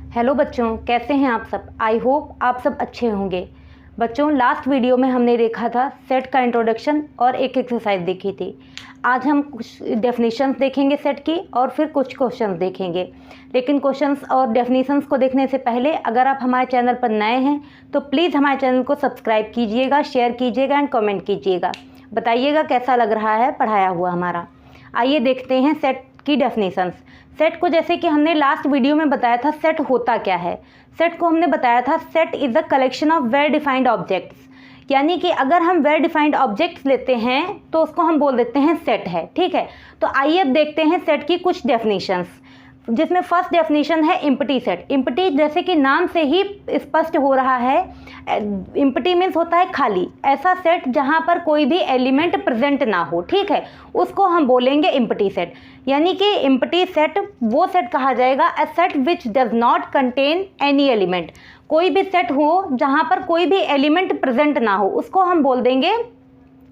Hello बच्चों, कैसे हैं आप सब। आई होप आप सब अच्छे होंगे। बच्चों, लास्ट वीडियो में हमने देखा था सेट का इंट्रोडक्शन और एक एक्सरसाइज देखी थी। आज हम कुछ डेफिनेशंस देखेंगे सेट की और फिर कुछ क्वेश्चंस देखेंगे। लेकिन क्वेश्चंस और डेफिनेशंस को देखने से पहले अगर आप हमारे चैनल पर नए हैं तो प्लीज़ हमारे चैनल को सब्सक्राइब कीजिएगा, शेयर कीजिएगा एंड कमेंट कीजिएगा। बताइएगा कैसा लग रहा है पढ़ाया हुआ हमारा। आइए देखते हैं सेट की डेफिनेशंस। सेट को जैसे कि हमने लास्ट वीडियो में बताया था सेट होता क्या है। सेट को हमने बताया था set is a collection of well defined objects, यानी कि अगर हम वेल डिफाइंड ऑब्जेक्ट्स लेते हैं तो उसको हम बोल देते हैं सेट है। ठीक है, तो आइए अब देखते हैं सेट की कुछ डेफिनेशंस, जिसमें फर्स्ट डेफिनेशन है इम्पटी सेट। इम्पटी जैसे कि नाम से ही स्पष्ट हो रहा है, इम्पटी मीन्स होता है खाली, ऐसा सेट जहां पर कोई भी एलिमेंट प्रेजेंट ना हो। ठीक है, उसको हम बोलेंगे इम्पटी सेट। यानी कि इम्पटी सेट वो सेट कहा जाएगा a set which does not contain any element. कोई भी सेट हो जहां पर कोई भी एलिमेंट प्रेजेंट ना हो उसको हम बोल देंगे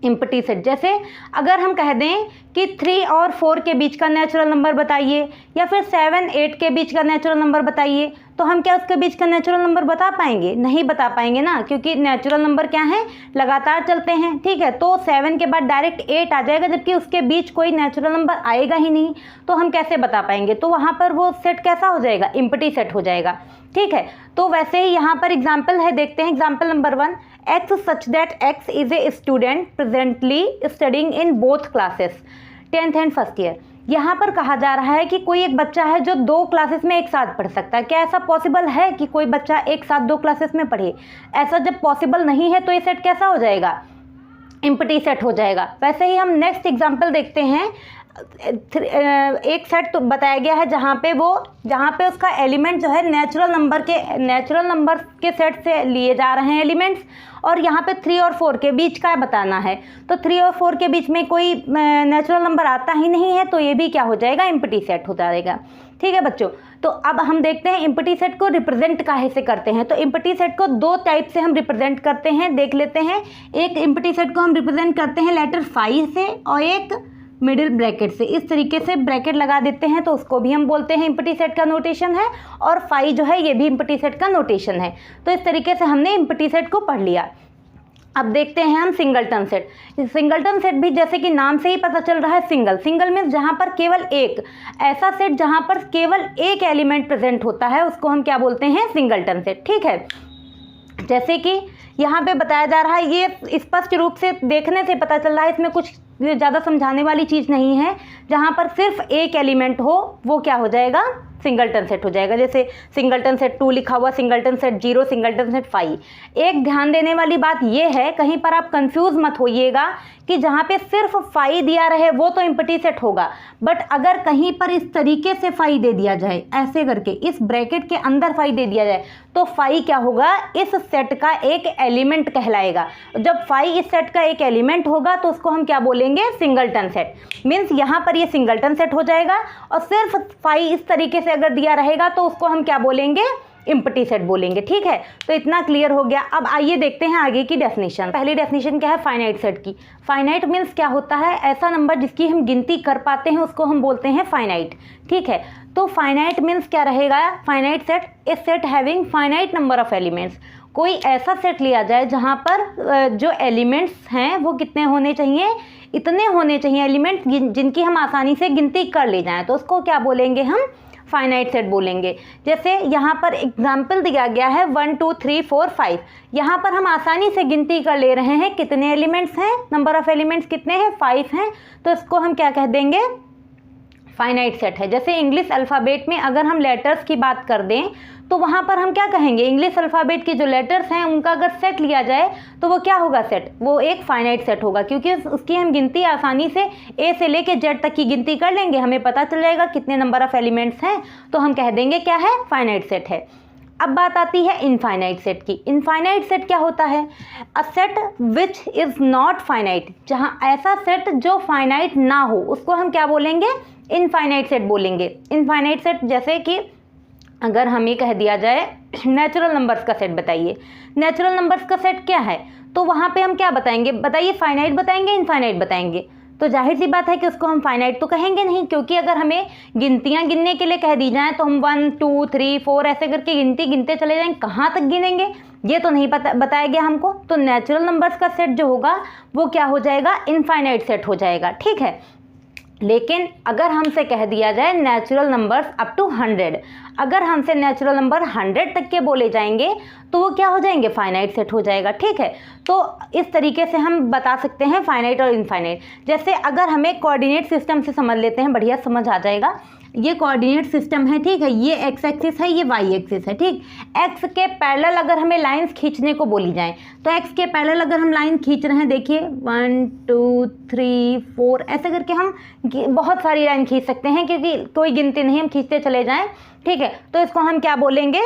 इम्पटी सेट। जैसे अगर हम कह दें कि 3 और 4 के बीच का नेचुरल नंबर बताइए या फिर 7 8 के बीच का नेचुरल नंबर बताइए, तो हम क्या उसके बीच का नेचुरल नंबर बता पाएंगे? नहीं बता पाएंगे ना, क्योंकि नेचुरल नंबर क्या है, लगातार चलते हैं। ठीक है, तो 7 के बाद डायरेक्ट 8 आ जाएगा, जबकि उसके बीच कोई नेचुरल नंबर आएगा ही नहीं, तो हम कैसे बता पाएंगे? तो वहाँ पर वो सेट कैसा हो जाएगा? इम्पटी सेट हो जाएगा। ठीक है, तो वैसे ही यहाँ पर एग्जाम्पल है, देखते हैं example number 1। X such that x is a student presently studying in both classes 10th and first year. यहाँ पर कहा जा रहा है कि कोई एक बच्चा है जो 2 क्लासेस में एक साथ पढ़ सकता है। क्या ऐसा पॉसिबल है कि कोई बच्चा एक साथ 2 क्लासेस में पढ़े? ऐसा जब पॉसिबल नहीं है तो ये सेट कैसा हो जाएगा? इम्पटी सेट हो जाएगा। वैसे ही हम नेक्स्ट एग्जाम्पल देखते हैं। एक सेट तो बताया गया है जहाँ पे उसका एलिमेंट जो है नेचुरल नंबर के सेट से लिए जा रहे हैं एलिमेंट्स, और यहाँ पे 3 और 4 के बीच का बताना है। तो 3 और 4 के बीच में कोई नेचुरल नंबर आता ही नहीं है, तो ये भी क्या हो जाएगा? इम्पटी सेट हो जाएगा। ठीक है बच्चों, तो अब हम देखते हैं इम्पटी सेट को रिप्रेजेंट काहे से करते हैं। तो इम्पटी सेट को 2 टाइप से हम रिप्रेजेंट करते हैं, देख लेते हैं। एक इम्पटी सेट को हम रिप्रेजेंट करते हैं लेटर फाई से और एक मिडिल ब्रैकेट से। इस तरीके से ब्रैकेट लगा देते हैं तो उसको भी हम बोलते हैं इम्पटी सेट का नोटेशन है, और फाई जो है ये भी इम्पटी सेट का नोटेशन है। तो इस तरीके से हमने इम्पटी सेट को पढ़ लिया। अब देखते हैं हम सिंगलटन सेट। सिंगलटन सेट भी जैसे कि नाम से ही पता चल रहा है सिंगल मीन्स जहाँ पर केवल एक, ऐसा सेट जहाँ पर केवल एक एलिमेंट प्रेजेंट होता है उसको हम क्या बोलते हैं? Singleton set. ठीक है, जैसे कि यहाँ पे बताया जा रहा है, ये स्पष्ट रूप से देखने से पता चल रहा है, इसमें कुछ ज़्यादा समझाने वाली चीज़ नहीं है। जहाँ पर सिर्फ एक एलिमेंट हो वो क्या हो जाएगा? सिंगलटन सेट हो जाएगा। जैसे सिंगलटन सेट 2 लिखा हुआ, सिंगलटन सेट 0, सिंगलटन सेट 5। एक ध्यान देने वाली बात ये है, कहीं पर आप कंफ्यूज मत होइएगा कि जहाँ पे सिर्फ 5 दिया रहे वो तो इम्पटी सेट होगा, बट अगर कहीं पर इस तरीके से 5 दे दिया जाए, ऐसे करके इस ब्रैकेट के अंदर 5 दे दिया जाए, तो 5 क्या होगा? इस सेट का एक एलिमेंट कहलाएगा। जब 5 इस सेट का एक एलिमेंट होगा तो उसको हम क्या बोलेंगे? Singleton set. मीन्स यहाँ पर ये सिंगलटन सेट हो जाएगा, और सिर्फ 5 इस तरीके से अगर दिया रहेगा तो उसको हम क्या बोलेंगे? इम्पटी सेट बोलेंगे। ठीक है, तो इतना क्लियर हो गया। अब आइए देखते हैं आगे की डेफिनेशन। पहली डेफिनेशन क्या है? फाइनाइट सेट की। फाइनाइट मीन्स क्या होता है? ऐसा नंबर जिसकी हम गिनती कर पाते हैं उसको हम बोलते हैं फाइनाइट। ठीक है, तो फाइनाइट मीन्स क्या रहेगा? Finite set is set having finite number of elements. कोई ऐसा सेट लिया जाए जहाँ पर जो एलिमेंट्स हैं वो कितने होने चाहिए? इतने होने चाहिए एलिमेंट्स जिनकी हम आसानी से गिनती कर ले जाएं, तो उसको क्या बोलेंगे? हम फाइनाइट सेट बोलेंगे। जैसे यहाँ पर एग्जाम्पल दिया गया है 1 2 3 4 5। यहाँ पर हम आसानी से गिनती कर ले रहे हैं कितने एलिमेंट्स हैं, नंबर ऑफ एलिमेंट्स कितने हैं? 5 हैं, तो इसको हम क्या कह देंगे? फाइनाइट सेट है। जैसे इंग्लिश अल्फ़ाबेट में अगर हम लेटर्स की बात कर दें तो वहाँ पर हम क्या कहेंगे? इंग्लिश अल्फ़ाबेट के जो लेटर्स हैं उनका अगर सेट लिया जाए तो वो क्या होगा? सेट, वो एक फाइनाइट सेट होगा, क्योंकि उसकी हम गिनती आसानी से ए से लेके जेड तक की गिनती कर लेंगे, हमें पता चल जाएगा कितने नंबर ऑफ एलिमेंट्स हैं, तो हम कह देंगे क्या है? फाइनाइट सेट है। अब बात आती है इनफाइनाइट सेट की। इनफाइनाइट सेट क्या होता है? A set which is not finite. जहाँ ऐसा सेट जो फाइनाइट ना हो उसको हम क्या बोलेंगे? इनफाइनाइट सेट बोलेंगे। इनफाइनाइट सेट जैसे कि अगर हमें कह दिया जाए नेचुरल नंबर्स का सेट बताइए, नेचुरल नंबर्स का सेट क्या है, तो वहाँ पे हम क्या बताएंगे? बताइए, फाइनाइट बताएंगे, इनफाइनाइट बताएंगे? तो जाहिर सी बात है कि उसको हम फाइनाइट तो कहेंगे नहीं, क्योंकि अगर हमें गिनतियाँ गिनने के लिए कह दी जाए तो हम 1 2 3 4 ऐसे करके गिनते चले जाएंगे, कहाँ तक गिनेंगे ये तो नहीं बताया गया हमको। तो नेचुरल नंबर्स का सेट जो होगा वो क्या हो जाएगा, इनफाइनाइट सेट हो जाएगा, ठीक है। लेकिन अगर हमसे कह दिया जाए नेचुरल नंबर्स अप टू 100, अगर हमसे नेचुरल नंबर 100 तक के बोले जाएंगे तो वो क्या हो जाएंगे, फाइनाइट सेट हो जाएगा, ठीक है। तो इस तरीके से हम बता सकते हैं फाइनाइट और इनफाइनाइट। जैसे अगर हमें कोऑर्डिनेट सिस्टम से समझ लेते हैं, बढ़िया समझ आ जाएगा। ये कोऑर्डिनेट सिस्टम है, ठीक है, ये एक्स एक्सिस है, ये वाई एक्सिस है, ठीक। एक्स के पैरेलल अगर हमें लाइंस खींचने को बोली जाए तो एक्स के पैरेलल अगर हम लाइन खींच रहे हैं, देखिए 1 2 3 4 ऐसे करके हम बहुत सारी लाइन खींच सकते हैं, क्योंकि कोई गिनती नहीं, हम खींचते चले जाएं, ठीक है। तो इसको हम क्या बोलेंगे,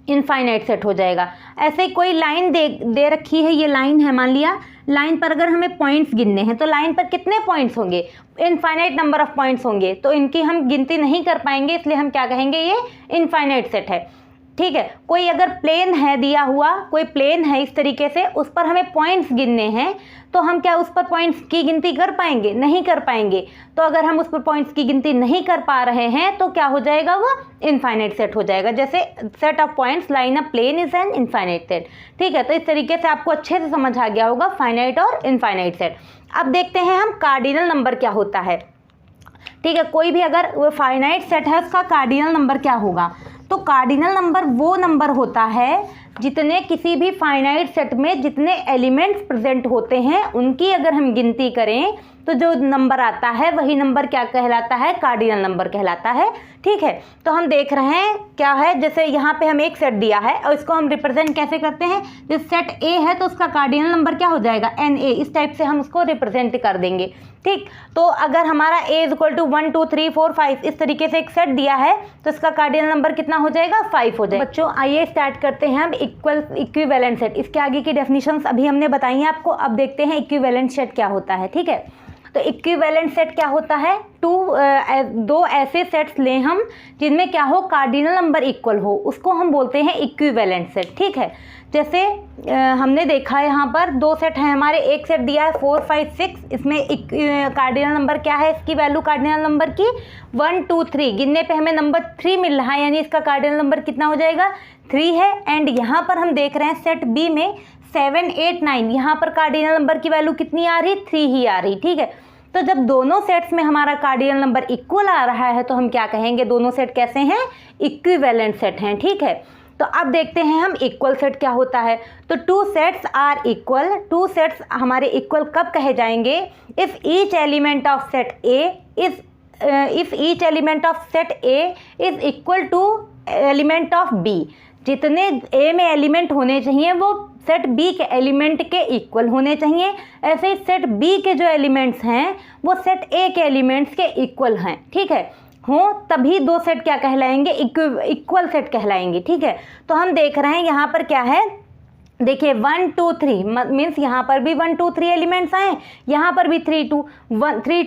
इनफाइनाइट सेट हो जाएगा। ऐसे कोई लाइन दे रखी है, ये लाइन है, मान लिया लाइन पर अगर हमें पॉइंट्स गिनने हैं तो लाइन पर कितने पॉइंट्स होंगे, इनफाइनाइट नंबर ऑफ पॉइंट्स होंगे, तो इनकी हम गिनती नहीं कर पाएंगे, इसलिए हम क्या कहेंगे, ये इनफाइनाइट सेट है, ठीक है। कोई अगर प्लेन है दिया हुआ, कोई प्लेन है इस तरीके से, उस पर हमें पॉइंट्स गिनने हैं, तो हम क्या उस पर पॉइंट्स की गिनती कर पाएंगे, नहीं कर पाएंगे। तो अगर हम उस पर पॉइंट्स की गिनती नहीं कर पा रहे हैं तो क्या हो जाएगा, वो इनफाइनाइट सेट हो जाएगा। जैसे set of points line a plane is an infinite set, ठीक है। तो इस तरीके से आपको अच्छे से समझ आ गया होगा फाइनाइट और इनफाइनाइट सेट। अब देखते हैं हम कार्डिनल नंबर क्या होता है, ठीक है। कोई भी अगर वो फाइनाइट सेट है उसका कार्डिनल नंबर क्या होगा, तो कार्डिनल नंबर वो नंबर होता है जितने किसी भी फाइनाइट सेट में जितने एलिमेंट्स प्रेजेंट होते हैं उनकी अगर हम गिनती करें तो जो नंबर आता है वही नंबर क्या कहलाता है, कार्डिनल नंबर कहलाता है, ठीक है। तो हम देख रहे हैं क्या है, जैसे यहाँ पे हमें एक सेट दिया है और इसको हम रिप्रेजेंट कैसे करते हैं, जैसे सेट ए है तो उसका कार्डिनल नंबर क्या हो जाएगा, NA, इस टाइप से हम उसको रिप्रेजेंट कर देंगे, ठीक। तो अगर हमारा A = 1 2 3 4 5 इस तरीके से एक सेट दिया है तो इसका कार्डिनल नंबर कितना हो जाएगा, 5 हो जाएगा। बच्चों आइए स्टार्ट करते हैं हम इक्विवेलेंट सेट। इसके आगे की डेफिनेशंस अभी हमने बताई हैं आपको, अब देखते हैं इक्विवेलेंट सेट क्या होता है, ठीक है। तो इक्विवेलेंट सेट क्या होता है, दो ऐसे सेट्स लें हम जिनमें क्या हो, कार्डिनल नंबर इक्वल हो, उसको हम बोलते हैं इक्विवेलेंट सेट, ठीक है। जैसे हमने देखा है यहाँ पर दो सेट हैं हमारे, एक सेट दिया है 4 5 6, इसमें कार्डिनल नंबर क्या है, इसकी वैल्यू कार्डिनल नंबर की 1 2 3, गिनने पे हमें नंबर 3 मिल रहा है, यानी इसका कार्डिनल नंबर कितना हो जाएगा, 3 है। एंड यहाँ पर हम देख रहे हैं सेट बी में 7 8 9, यहाँ पर कार्डिनल नंबर की वैल्यू कितनी आ रही, 3 ही आ रही, ठीक है। तो जब दोनों सेट्स में हमारा कार्डिनल नंबर इक्वल आ रहा है तो हम क्या कहेंगे, दोनों सेट कैसे हैं, इक्विवेलेंट सेट हैं, ठीक है। तो अब देखते हैं हम इक्वल सेट क्या होता है। तो 2 सेट्स आर इक्वल, 2 सेट्स हमारे इक्वल कब कहे जाएंगे, if each element of set A is equal to element of B. जितने ए में एलिमेंट होने चाहिए वो सेट बी के एलिमेंट के इक्वल होने चाहिए, ऐसे ही सेट बी के जो एलिमेंट्स हैं वो सेट ए के एलिमेंट्स के इक्वल हैं, ठीक है, हो तभी दो सेट क्या कहलाएंगे, इक्वल सेट कहलाएंगे, ठीक है। तो हम देख रहे हैं यहाँ पर क्या है, देखिए 1 2 3 मीन्स यहाँ पर भी 1 2 3 एलिमेंट्स आए, यहाँ पर भी 3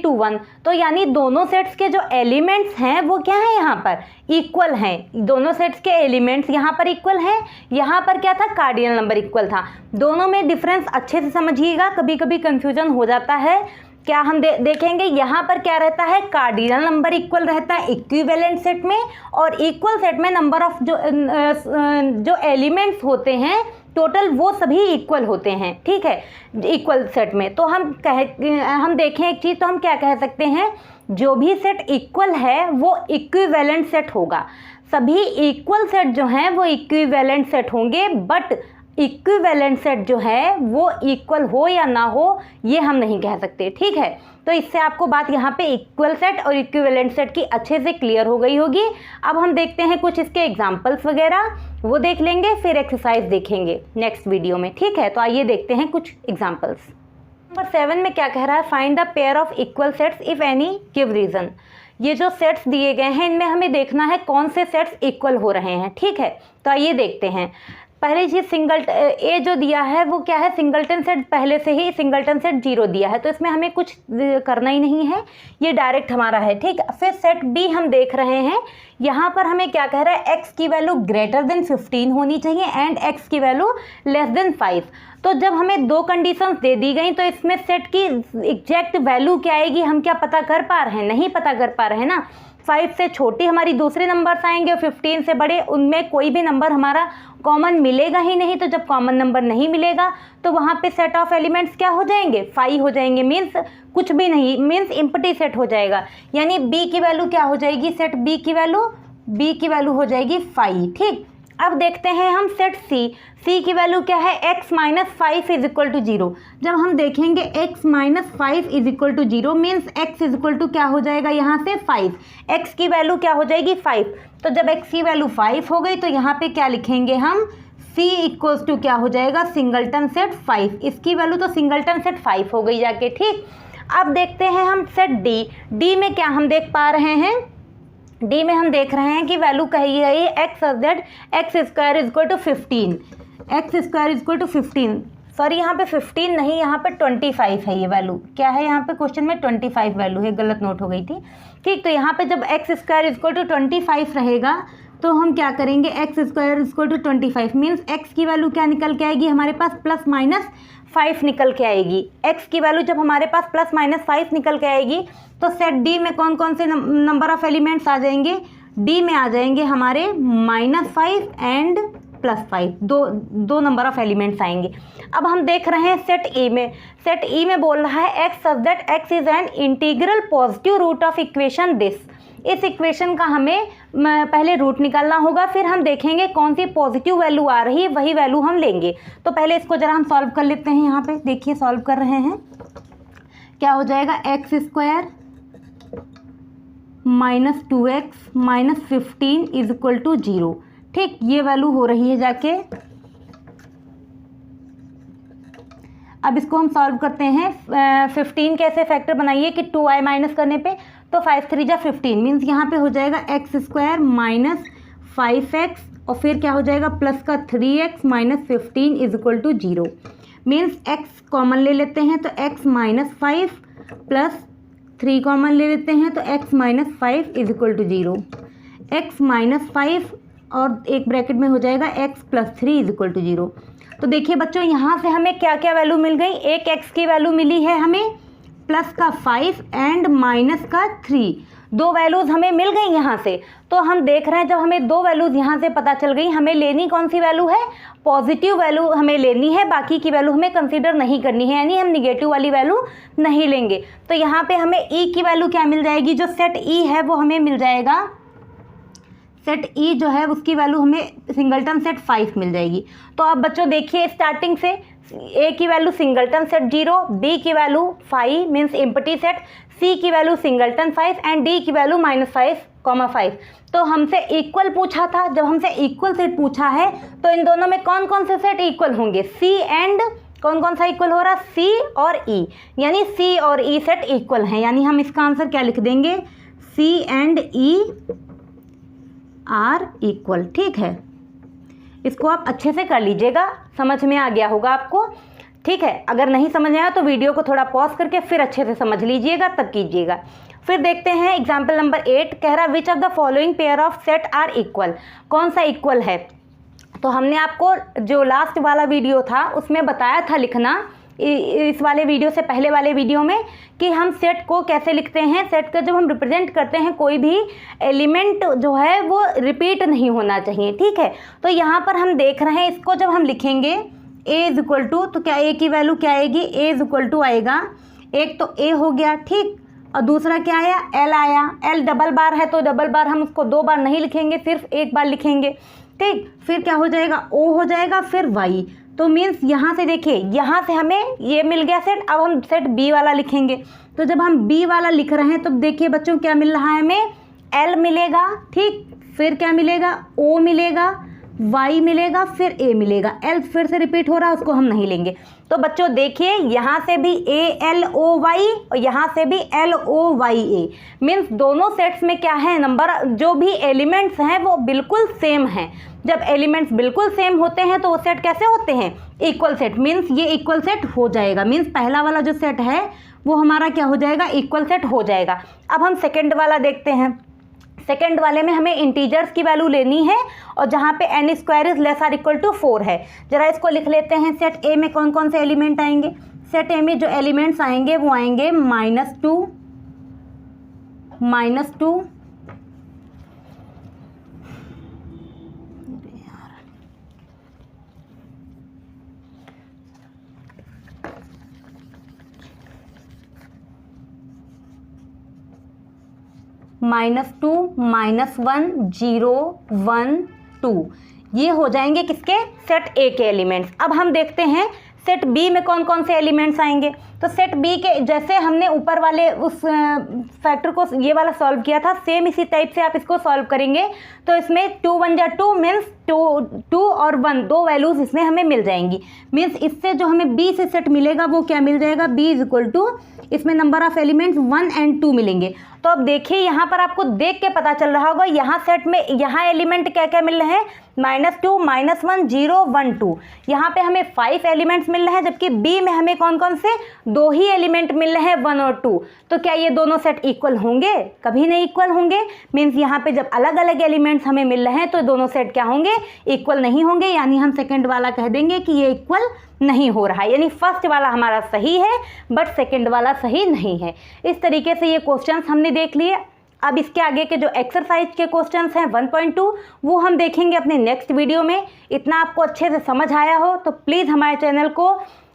2 1, तो यानी दोनों सेट्स के जो एलिमेंट्स हैं वो क्या है, यहाँ पर इक्वल हैं, दोनों सेट्स के एलिमेंट्स यहाँ पर इक्वल हैं, यहाँ पर क्या था, कार्डिनल नंबर इक्वल था। दोनों में डिफरेंस अच्छे से समझिएगा, कभी कभी कंफ्यूजन हो जाता है। क्या हम देखेंगे यहाँ पर क्या रहता है, कार्डिनल नंबर इक्वल रहता है इक्विवेलेंट सेट में, और इक्वल सेट में नंबर ऑफ जो एलिमेंट्स होते हैं टोटल वो सभी इक्वल होते हैं, ठीक है, इक्वल सेट में। तो हम देखें एक चीज़, तो हम क्या कह सकते हैं, जो भी सेट इक्वल है वो इक्विवेलेंट सेट होगा, सभी इक्वल सेट जो हैं वो इक्विवेलेंट सेट होंगे, बट इक्विवेलेंट सेट जो है वो इक्वल हो या ना हो ये हम नहीं कह सकते, ठीक है। तो इससे आपको बात यहाँ पे इक्वल सेट और इक्विवेलेंट सेट की अच्छे से क्लियर हो गई होगी। अब हम देखते हैं कुछ इसके एग्जांपल्स वगैरह, वो देख लेंगे, फिर एक्सरसाइज देखेंगे नेक्स्ट वीडियो में, ठीक है। तो आइए देखते हैं कुछ एग्जाम्पल्स। नंबर 7 में क्या कह रहा है, find the pair of equal sets if any give reason. ये जो सेट्स दिए गए हैं इनमें हमें देखना है कौन से सेट्स इक्वल हो रहे हैं, ठीक है। तो आइए देखते हैं। पहली चीज़ ए जो दिया है वो क्या है, सिंगलटन सेट पहले से ही सिंगलटन सेट 0 दिया है, तो इसमें हमें कुछ करना ही नहीं है, ये डायरेक्ट हमारा है, ठीक। फिर सेट बी हम देख रहे हैं, यहाँ पर हमें क्या कह रहा है, x की वैल्यू ग्रेटर देन 15 होनी चाहिए एंड x की वैल्यू लेस देन 5। तो जब हमें दो कंडीशंस दे दी गई तो इसमें सेट की एग्जैक्ट वैल्यू क्या आएगी, हम क्या पता कर पा रहे हैं, नहीं पता कर पा रहे हैं ना। 5 से छोटी हमारी दूसरे नंबर्स आएंगे, 15 से बड़े उनमें कोई भी नंबर हमारा कॉमन मिलेगा ही नहीं। तो जब कॉमन नंबर नहीं मिलेगा तो वहाँ पे सेट ऑफ एलिमेंट्स क्या हो जाएंगे, 5 हो जाएंगे, मीन्स कुछ भी नहीं, मीन्स एम्प्टी सेट हो जाएगा। यानी बी की वैल्यू क्या हो जाएगी, सेट बी की वैल्यू हो जाएगी 5, ठीक। अब देखते हैं हम सेट सी की वैल्यू क्या है, x minus 5 is equal to 0। जब हम देखेंगे x minus 5 is equal to 0 means x is equal to क्या हो जाएगा, यहाँ से 5, x की वैल्यू क्या हो जाएगी 5। तो जब x की वैल्यू 5 हो गई तो यहाँ पे क्या लिखेंगे हम, c इक्वल्स टू क्या हो जाएगा, सिंगलटन सेट 5, इसकी वैल्यू तो सिंगलटन सेट 5 हो गई जाके, ठीक। अब देखते हैं हम सेट डी में क्या हम देख पा रहे हैं, डी में हम देख रहे हैं कि वैल्यू कही गई x that x square is equal to 15, x square is equal to 15, sorry यहाँ पे 15 नहीं, यहाँ पे 25 है, ये वैल्यू क्या है, यहाँ पे क्वेश्चन में 25 वैल्यू है, गलत नोट हो गई थी, ठीक। तो यहाँ पे जब x square is equal to 25 रहेगा तो हम क्या करेंगे, x square is equal to 25 means x की वैल्यू क्या निकल के आएगी हमारे पास, प्लस माइनस 5 निकल के आएगी। एक्स की वैल्यू जब हमारे पास प्लस माइनस 5 निकल के आएगी तो सेट डी में कौन कौन से नंबर ऑफ एलिमेंट्स आ जाएंगे, डी में आ जाएंगे हमारे -5 एंड +5, दो नंबर ऑफ एलिमेंट्स आएंगे। अब हम देख रहे हैं सेट ई में बोल रहा है x such that x is an integral positive root of equation this. इस इक्वेशन का हमें पहले रूट निकालना होगा, फिर हम देखेंगे कौन सी पॉजिटिव वैल्यू आ रही है, वही वैल्यू हम लेंगे। तो पहले इसको जरा हम सॉल्व कर लेते हैं। यहाँ पे देखिए सॉल्व कर रहे हैं, क्या हो जाएगा, x square minus 2x minus 15 is equal to 0, ठीक। ये वैल्यू हो रही है जाके। अब इसको हम सॉल्व करते हैं। 15 कैसे फैक्टर बनाइए कि 2i माइनस करने पे, तो 5 3 जा 15 मीन्स यहाँ पे हो जाएगा एक्स स्क्वायर माइनस 5x और फिर क्या हो जाएगा प्लस का 3x minus 15 is equal to 0 means x common ले लेते हैं तो x माइनस 5 प्लस 3 कॉमन ले लेते हैं तो x minus 5 is equal to 0, x minus 5 और एक ब्रैकेट में हो जाएगा x plus 3 is equal to 0। तो देखिए बच्चों यहाँ से हमें क्या क्या वैल्यू मिल गई, एक x की वैल्यू मिली है हमें, प्लस का 5 एंड माइनस का 3, दो वैल्यूज़ हमें मिल गई यहाँ से। तो हम देख रहे हैं जब हमें दो वैल्यूज़ यहाँ से पता चल गई, हमें लेनी कौन सी वैल्यू है, पॉजिटिव वैल्यू हमें लेनी है, बाकी की वैल्यू हमें कंसीडर नहीं करनी है, यानी हम निगेटिव वाली वैल्यू नहीं लेंगे। तो यहाँ पे हमें ई की वैल्यू क्या मिल जाएगी, जो सेट ई है वो हमें मिल जाएगा, सेट ई जो है उसकी वैल्यू हमें सिंगलटन सेट 5 मिल जाएगी। तो अब बच्चों देखिए स्टार्टिंग से ए की वैल्यू सिंगलटन सेट 0, बी की वैल्यू 5 मीन्स एम्प्टी सेट, सी की वैल्यू सिंगलटन 5 एंड डी की वैल्यू -5,5। तो हमसे इक्वल पूछा था, जब हमसे इक्वल सेट पूछा है तो इन दोनों में कौन कौन से सेट इक्वल होंगे, सी एंड कौन कौन सा इक्वल हो रहा, सी और ई, यानी सी और ई सेट इक्वल हैं, यानी हम इसका आंसर क्या लिख देंगे, सी एंड ई आर इक्वल, ठीक है। इसको आप अच्छे से कर लीजिएगा, समझ में आ गया होगा आपको, ठीक है। अगर नहीं समझ आया तो वीडियो को थोड़ा पॉज करके फिर अच्छे से समझ लीजिएगा, तब कीजिएगा। फिर देखते हैं एग्जाम्पल नंबर 8, कह रहा which of the following pair of set are equal, कौन सा इक्वल है। तो हमने आपको जो लास्ट वाला वीडियो था उसमें बताया था लिखना, इस वाले वीडियो से पहले वाले वीडियो में, कि हम सेट को कैसे लिखते हैं। सेट का जब हम रिप्रेजेंट करते हैं कोई भी एलिमेंट जो है वो रिपीट नहीं होना चाहिए, ठीक है। तो यहाँ पर हम देख रहे हैं, इसको जब हम लिखेंगे a इज इक्वल टू, तो क्या a की वैल्यू क्या आएगी, a इज इक्वल टू आएगा, एक तो a हो गया, ठीक, और दूसरा क्या आया, l आया। l डबल बार है तो डबल बार हम उसको 2 बार नहीं लिखेंगे, सिर्फ एक बार लिखेंगे, ठीक। फिर क्या हो जाएगा, o हो जाएगा, फिर y। तो मीन्स यहाँ से देखिए, यहाँ से हमें ये मिल गया सेट। अब हम सेट बी वाला लिखेंगे, तो जब हम बी वाला लिख रहे हैं तो देखिए बच्चों क्या मिल रहा है हमें, एल मिलेगा, ठीक, फिर क्या मिलेगा, ओ मिलेगा, y मिलेगा, फिर a मिलेगा। l फिर से रिपीट हो रहा है, उसको हम नहीं लेंगे। तो बच्चों देखिए, यहाँ से भी ALOY और यहाँ से भी LOYA, मीन्स दोनों सेट्स में क्या है, नंबर जो भी एलिमेंट्स हैं वो बिल्कुल सेम हैं। जब एलिमेंट्स बिल्कुल सेम होते हैं तो वो सेट कैसे होते हैं, इक्वल सेट। मीन्स ये इक्वल सेट हो जाएगा, मीन्स पहला वाला जो सेट है वो हमारा क्या हो जाएगा, इक्वल सेट हो जाएगा। अब हम सेकेंड वाला देखते हैं। सेकेंड वाले में हमें इंटीजर्स की वैल्यू लेनी है और जहाँ पे n square is less or equal to 4 है। जरा इसको लिख लेते हैं। सेट ए में कौन कौन से एलिमेंट आएंगे, सेट ए में जो एलिमेंट्स आएंगे वो आएंगे -2, -2, -2, -1, 0, 1, 2, ये हो जाएंगे किसके, सेट ए के एलिमेंट्स। अब हम देखते हैं सेट बी में कौन कौन से एलिमेंट्स आएंगे। तो सेट बी के जैसे हमने ऊपर वाले उस फैक्टर को ये वाला सॉल्व किया था, सेम इसी टाइप से आप इसको सॉल्व करेंगे। तो इसमें 2 1 जा 2 मीन्स 2 और 1 दो वैल्यूज़ इसमें हमें मिल जाएंगी। मीन्स इससे जो हमें बी से सेट मिलेगा वो क्या मिल जाएगा, बी इज इक्वल टू, इसमें नंबर ऑफ एलिमेंट्स 1 और 2 मिलेंगे। तो अब देखिए यहाँ पर आपको देख के पता चल रहा होगा, यहाँ सेट में यहाँ एलिमेंट क्या क्या मिल रहे हैं, -2, -1, 0, 1, 2। यहाँ पे हमें 5 एलिमेंट्स मिल रहे हैं, जबकि बी में हमें कौन कौन से 2 ही एलिमेंट मिल रहे हैं, 1 और 2। तो क्या ये दोनों सेट इक्वल होंगे, कभी नहीं इक्वल होंगे। मीन्स यहाँ पे जब अलग अलग एलिमेंट्स हमें मिल रहे हैं तो दोनों सेट क्या होंगे, इक्वल नहीं होंगे। यानी हम सेकेंड वाला कह देंगे कि ये इक्वल नहीं हो रहा है, यानी फर्स्ट वाला हमारा सही है बट सेकंड वाला सही नहीं है। इस तरीके से ये क्वेश्चंस हमने देख लिए। अब इसके आगे के जो एक्सरसाइज के क्वेश्चंस हैं 1.2 वो हम देखेंगे अपने नेक्स्ट वीडियो में। इतना आपको अच्छे से समझ आया हो तो प्लीज़ हमारे चैनल को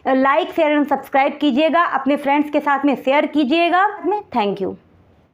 लाइक शेयर एंड सब्सक्राइब कीजिएगा, अपने फ्रेंड्स के साथ में शेयर कीजिएगा। Thank you.